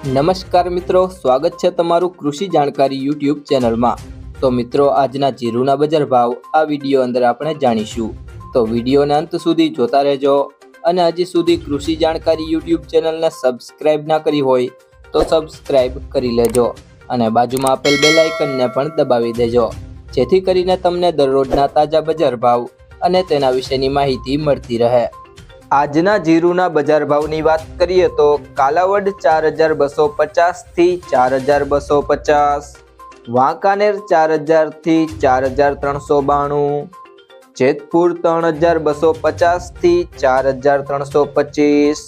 નમસ્કાર મિત્રો, સ્વાગત છે તમારું કૃષિ જાણકારી યુટ્યુબ ચેનલમાં। તો મિત્રો, આજના જીરુના બજાર ભાવ આ વિડીયો અંદર આપણે જાણીશું, તો વિડીયોને અંત સુધી જોતા રહેજો। અને હજી સુધી કૃષિ જાણકારી યુટ્યુબ ચેનલને સબસ્ક્રાઇબ ના કરી હોય તો સબસ્ક્રાઇબ કરી લેજો અને બાજુમાં આપેલ બેલ આઇકનને પણ દબાવી દેજો, જેથી કરીને તમને દરરોજના તાજા બજાર ભાવ અને તેના વિશેની માહિતી મળતી રહે। આજના જીરુના બજાર ભાવની વાત કરીએ તો કાલાવડ 4250 થી 4250, વાંકાનેર 4000 થી 4392, જેતપુર 3250 થી 4325,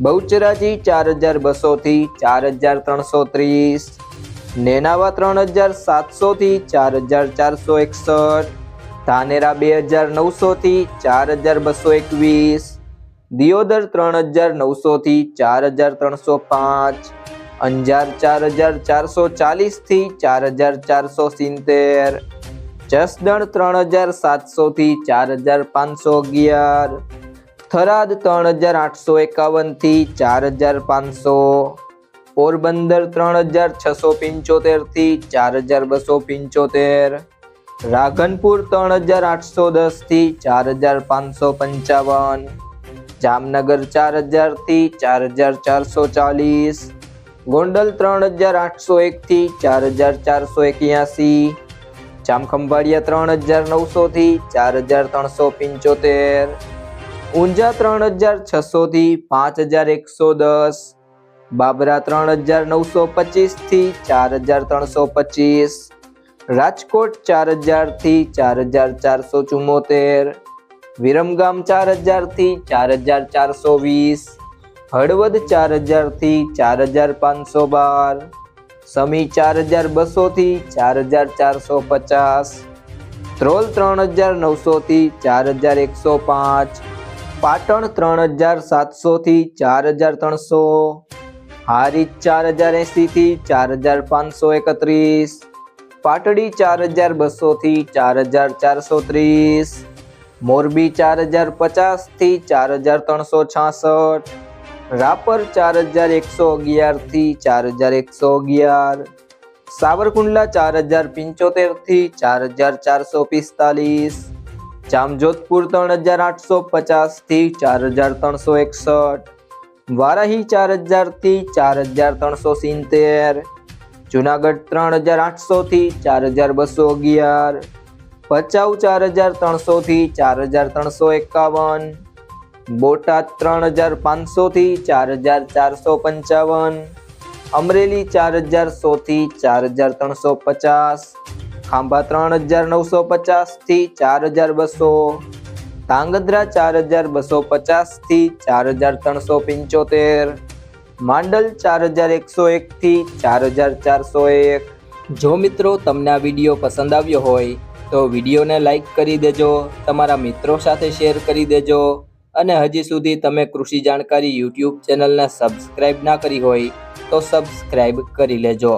બહુચરાજી 4200 થી 4330, નેનાવા 3700 થી 4461, ધાનેરા 2900 થી 4221, દિયોદર 3900 થી 4305, અંજાર 4440 થી 4470, જસદણ 3700 થી 4511, થરાદ 3851 થી 4500, પોરબંદર 3675 થી 4275, રાધનપુર 3810 થી 4555, જામનગર 4000 થી 4440, ગોંડલ 3801 થી 4481, જામખંભાળિયા 3900 થી 4375, ઊંઝા 3600 થી 5110, બાબરા 3925 થી 4325, રાજકોટ 4000 થી 4474, વિરમગામ 4000 થી 4420, હળવદ 4000 થી 4512, સમી 4200 થી 4450, ધ્રોલ 3900 થી 4105, પાટણ 3700 થી 4300, હારીજ 4080 થી 4531, પાટડી 4200 થી 4430, મોરબી 4050 થી 4366, રાપર 4111 થી 4111, સાવરકુંડલા 4075 થી 4445, જામજોધપુર 3850 થી 4361, વારાહી 4000 થી 4370, જુનાગઢ 3800 થી 4211, ભચાઉ 4300 થી 4351, બોટાદ 3500 થી 4455, અમરેલી 4100 થી 4350, ખાંભા 3950 થી 4200, ધાંગધ્રા 4250 થી 4375, માંડલ 4101 થી 4401। જો મિત્રો તમને આ વિડીયો પસંદ આવ્યો હોય તો વિડીયોને લાઈક કરી દેજો, તમારા મિત્રો સાથે શેર કરી દેજો અને હજી સુધી તમે કૃષિ જાણકારી યુટ્યુબ ચેનલને સબસ્ક્રાઇબ ના કરી હોય તો સબસ્ક્રાઇબ કરી લેજો।